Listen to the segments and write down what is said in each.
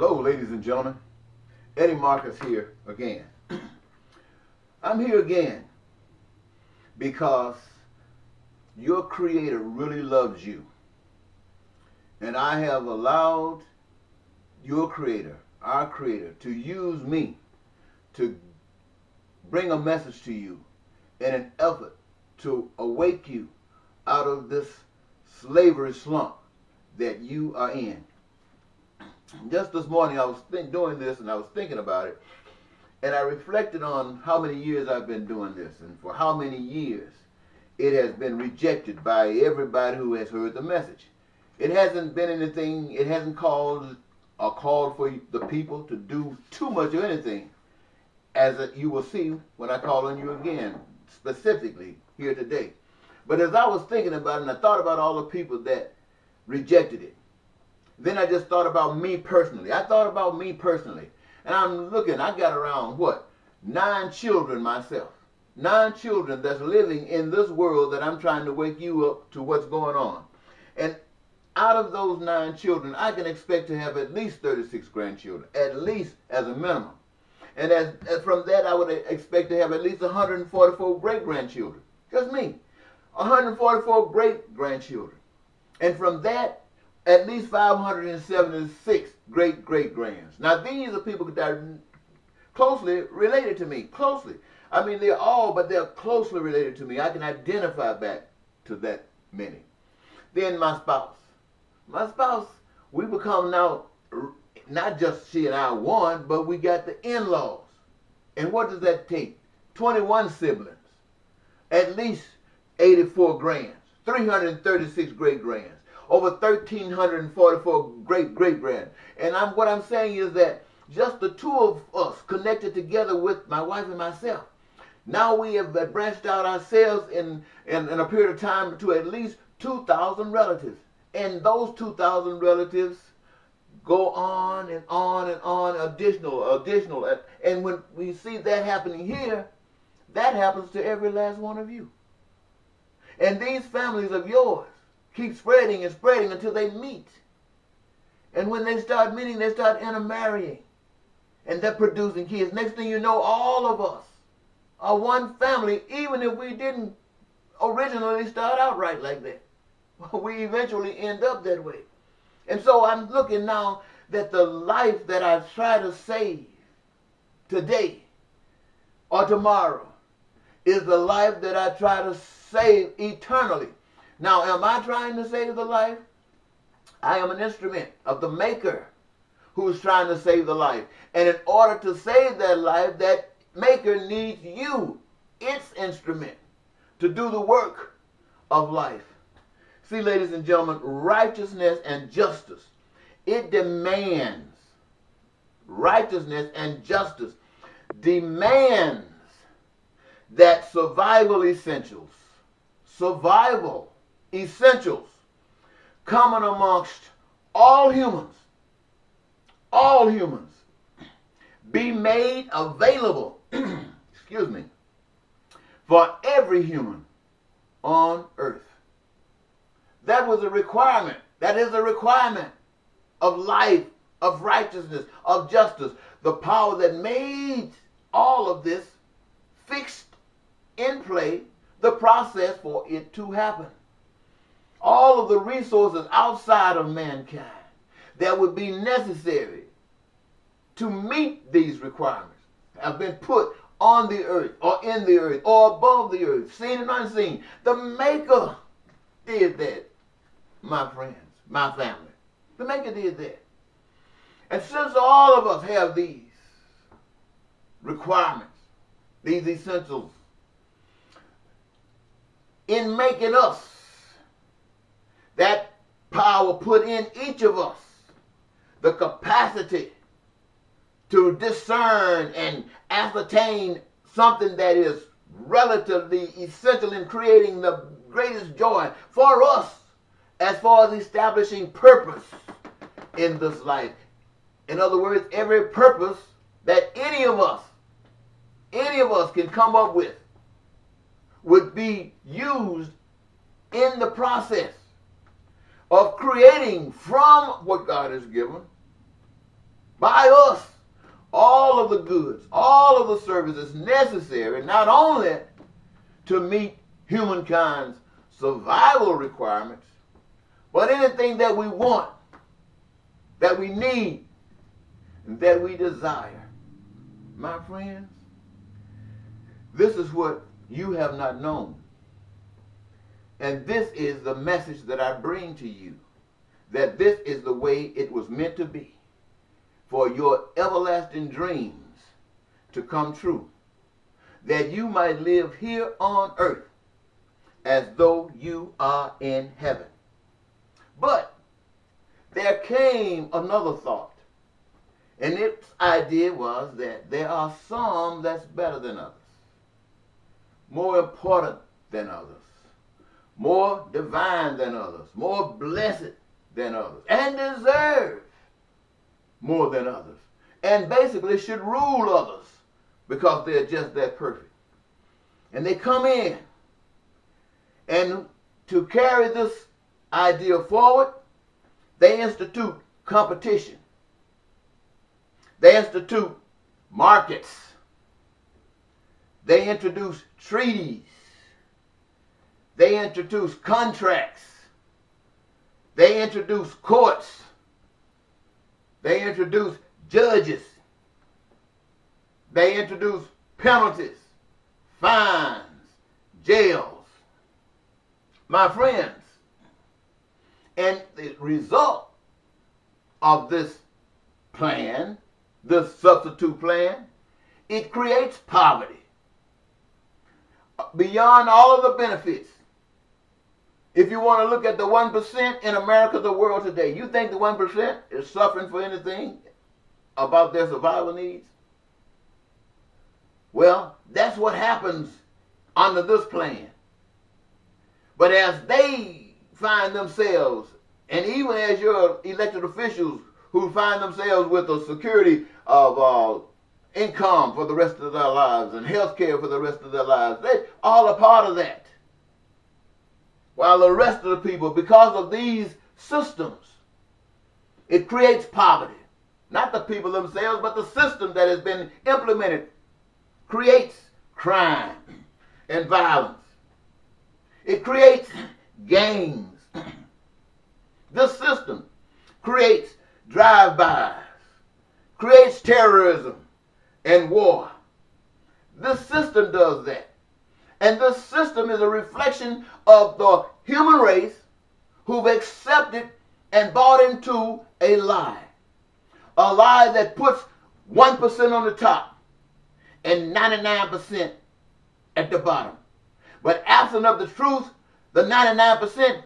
Hello, ladies and gentlemen. Eddie Marcus here again. I'm here again because your Creator really loves you. And I have allowed your Creator, our Creator, to use me to bring a message to you in an effort to awake you out of this slavery slump that you are in. Just this morning I was doing this and I was thinking about it, and I reflected on how many years I've been doing this and for how many years it has been rejected by everybody who has heard the message. It hasn't been anything, it hasn't called for the people to do too much of anything, as you will see when I call on you again, specifically here today. But as I was thinking about it and I thought about all the people that rejected it, then I just thought about me personally. I thought about me personally. And I'm looking, I got around, 9 children myself. 9 children that's living in this world that I'm trying to wake you up to what's going on. And out of those 9 children, I can expect to have at least 36 grandchildren, at least as a minimum. And as from that, I would expect to have at least 144 great-grandchildren. Just me. 144 great-grandchildren. And from that, at least 576 great-great-grands. Now, these are people that are closely related to me. Closely. I mean, they're all, but they're closely related to me. I can identify back to that many. Then my spouse. My spouse, we become now, not just she and I one, but we got the in-laws. And what does that take? 21 siblings. At least 84 grands. 336 great-grands. Over 1,344 great-great-grand. And what I'm saying is that just the two of us connected together with my wife and myself, now we have branched out ourselves in a period of time to at least 2,000 relatives. And those 2,000 relatives go on and on and on, additional. And when we see that happening here, that happens to every last one of you. And these families of yours keep spreading and spreading until they meet. And when they start meeting, they start intermarrying. And they're producing kids. Next thing you know, all of us are one family, even if we didn't originally start out right like that. We eventually end up that way. And so I'm looking now that the life that I try to save today or tomorrow is the life that I try to save eternally. Now, am I trying to save the life? I am an instrument of the Maker who's trying to save the life. And in order to save that life, that Maker needs you, its instrument, to do the work of life. See, ladies and gentlemen, righteousness and justice, it demands, righteousness and justice demands that survival essentials common amongst all humans, be made available, excuse me, for every human on earth. That was a requirement. That is a requirement of life, of righteousness, of justice. The power that made all of this fixed in play the process for it to happen. All of the resources outside of mankind that would be necessary to meet these requirements have been put on the earth or in the earth or above the earth, seen and unseen. The Maker did that, my friends, my family. The Maker did that. And since all of us have these requirements, these essentials, in making us, that power put in each of us the capacity to discern and ascertain something that is relatively essential in creating the greatest joy for us as far as establishing purpose in this life. In other words, every purpose that any of us can come up with would be used in the process of creating from what God has given by us all of the goods, all of the services necessary, not only to meet humankind's survival requirements, but anything that we want, that we need, and that we desire. My friends, this is what you have not known. And this is the message that I bring to you, that this is the way it was meant to be, for your everlasting dreams to come true, that you might live here on earth as though you are in heaven. But there came another thought, and its idea was that there are some that's better than others, more important than others, more divine than others, more blessed than others, and deserve more than others, and basically should rule others because they're just that perfect. And they come in, and to carry this idea forward, they institute competition. They institute markets. They introduce treaties. They introduce contracts. They introduce courts. They introduce judges. They introduce penalties, fines, jails. My friends, and the result of this plan, this substitute plan, it creates poverty beyond all of the benefits. If you want to look at the 1% in America, the world today, you think the 1% is suffering for anything about their survival needs? Well, that's what happens under this plan. But as they find themselves, and even as your elected officials who find themselves with a security of income for the rest of their lives and health care for the rest of their lives, they all are part of that. While the rest of the people, because of these systems, it creates poverty. Not the people themselves, but the system that has been implemented creates crime and violence. It creates gangs. This system creates drive-bys, creates terrorism and war. This system does that. And this system is a reflection of the human race who've accepted and bought into a lie. A lie that puts 1% on the top and 99% at the bottom. But absent of the truth, the 99%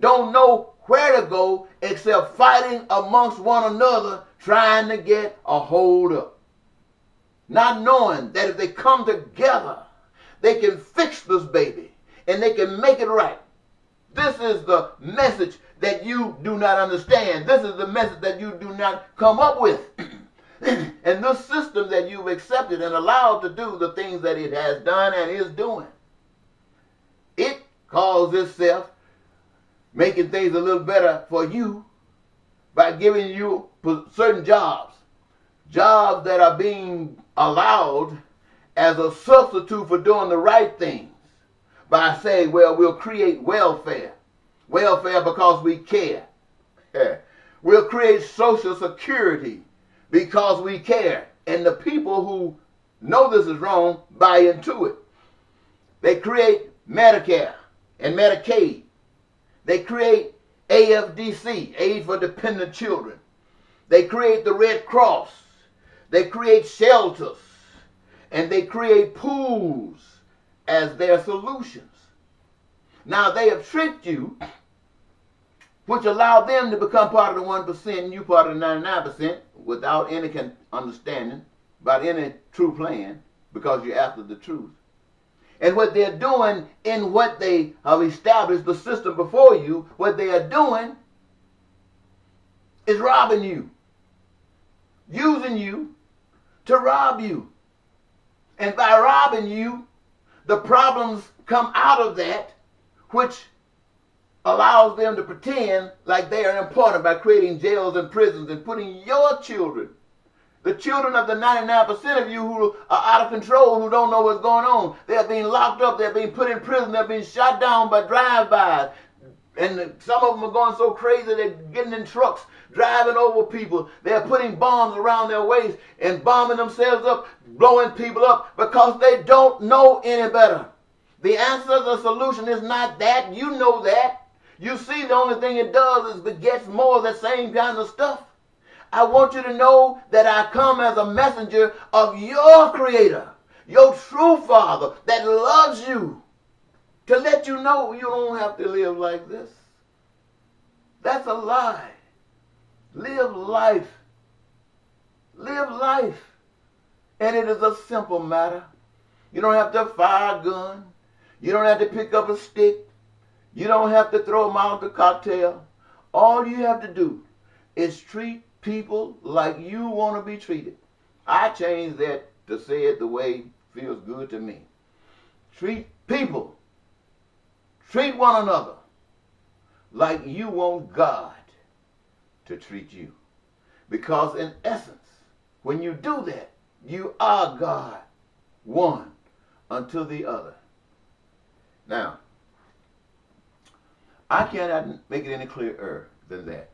don't know where to go except fighting amongst one another, trying to get a hold up. Not knowing that if they come together, they can fix this baby and they can make it right. This is the message that you do not understand. This is the message that you do not come up with. And this system that you've accepted and allowed to do the things that it has done and is doing, it calls itself making things a little better for you by giving you certain jobs. Jobs that are being allowed as a substitute for doing the right things by saying, well, we'll create welfare. Welfare because we care. We'll create Social Security because we care. And the people who know this is wrong buy into it. They create Medicare and Medicaid. They create AFDC, Aid for Dependent Children. They create the Red Cross. They create shelters. And they create pools as their solutions. Now they have tricked you, which allowed them to become part of the 1% and you part of the 99% without any understanding about any true plan, because you're after the truth. And what they're doing in what they have established, the system before you, what they are doing is robbing you, using you to rob you. And by robbing you, the problems come out of that, which allows them to pretend like they are important by creating jails and prisons and putting your children The children of the 99% of you who are out of control, who don't know what's going on. They're being locked up. They're being put in prison. They're being shot down by drive-bys. And some of them are going so crazy they're getting in trucks, driving over people. They're putting bombs around their waist and bombing themselves up, blowing people up because they don't know any better. The answer, the solution is not that. You know that. You see the only thing it does is begets more of the same kind of stuff. I want you to know that I come as a messenger of your Creator, your true Father that loves you, to let you know you don't have to live like this. That's a lie. Live life. Live life. And it is a simple matter. You don't have to fire a gun. You don't have to pick up a stick. You don't have to throw a Molotov cocktail. All you have to do is treat people like you want to be treated. I changed that to say it the way it feels good to me. Treat people. Treat one another like you want God to treat you. Because in essence, when you do that, you are God, one unto the other. Now, I cannot make it any clearer than that.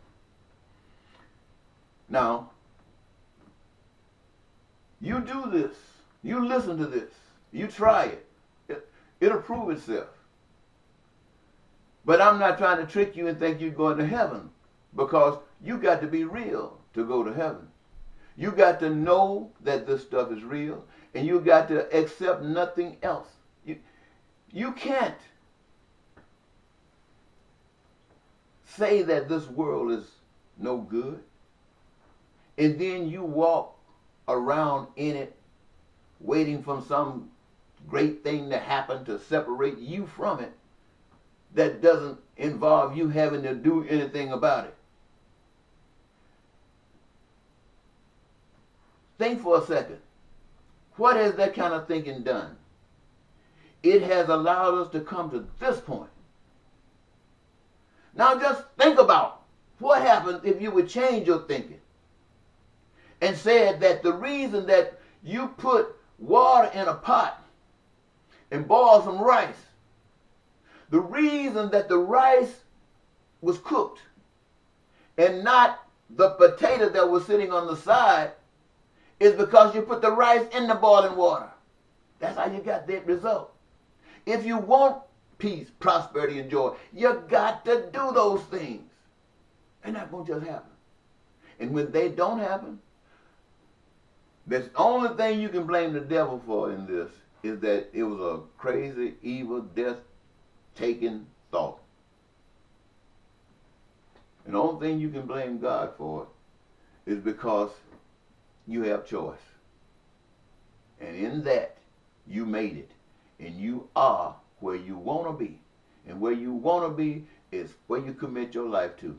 Now, you do this. You listen to this. You try it. It'll prove itself. But I'm not trying to trick you and think you're going to heaven, because you got to be real to go to heaven. You got to know that this stuff is real, and you got to accept nothing else. You can't say that this world is no good, and then you walk around in it waiting for some great thing to happen to separate you from it that doesn't involve you having to do anything about it. Think for a second. What has that kind of thinking done? It has allowed us to come to this point. Now just think about what happens if you would change your thinking and said that the reason that you put water in a pot and boil some rice, the reason that the rice was cooked and not the potato that was sitting on the side is because you put the rice in the boiling water. That's how you got that result. If you want peace, prosperity, and joy, you got to do those things. They're not going to just happen. And when they don't happen, the only thing you can blame the devil for in this is that it was a crazy, evil, death-taking thought. And the only thing you can blame God for is because you have choice. And in that, you made it. And you are where you want to be. And where you want to be is where you commit your life to.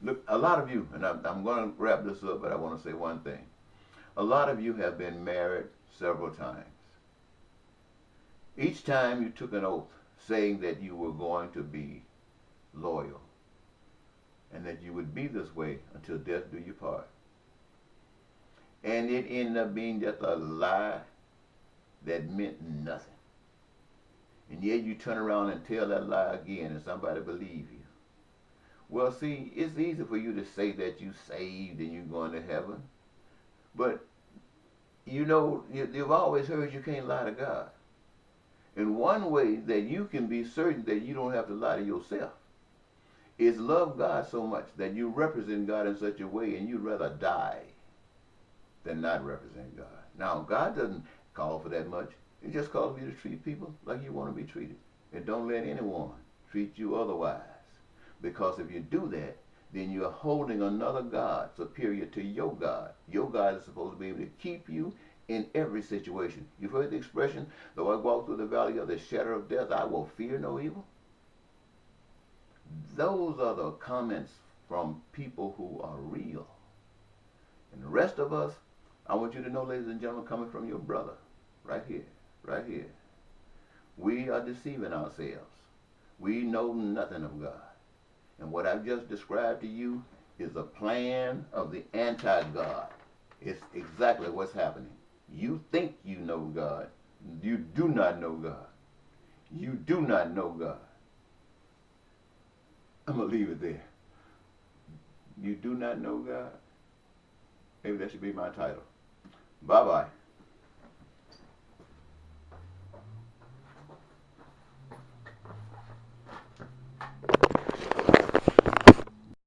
Look, a lot of you, and I'm going to wrap this up, but I want to say one thing. A lot of you have been married several times. Each time you took an oath saying that you were going to be loyal and that you would be this way until death do you part. And it ended up being just a lie that meant nothing. And yet you turn around and tell that lie again and somebody believe you. Well, see, it's easy for you to say that you saved and you're going to heaven. But, you know, you've always heard you can't lie to God. And one way that you can be certain that you don't have to lie to yourself is love God so much that you represent God in such a way and you'd rather die than not represent God. Now, God doesn't call for that much. He just calls you to treat people like you want to be treated. And don't let anyone treat you otherwise. Because if you do that, then you're holding another God superior to your God. Your God is supposed to be able to keep you in every situation. You've heard the expression, though I walk through the valley of the shadow of death, I will fear no evil. Those are the comments from people who are real. And the rest of us, I want you to know, ladies and gentlemen, coming from your brother, right here, right here. We are deceiving ourselves. We know nothing of God. And what I've just described to you is a plan of the anti-God. It's exactly what's happening. You think you know God. You do not know God. You do not know God. I'm going to leave it there. You do not know God? Maybe that should be my title. Bye-bye.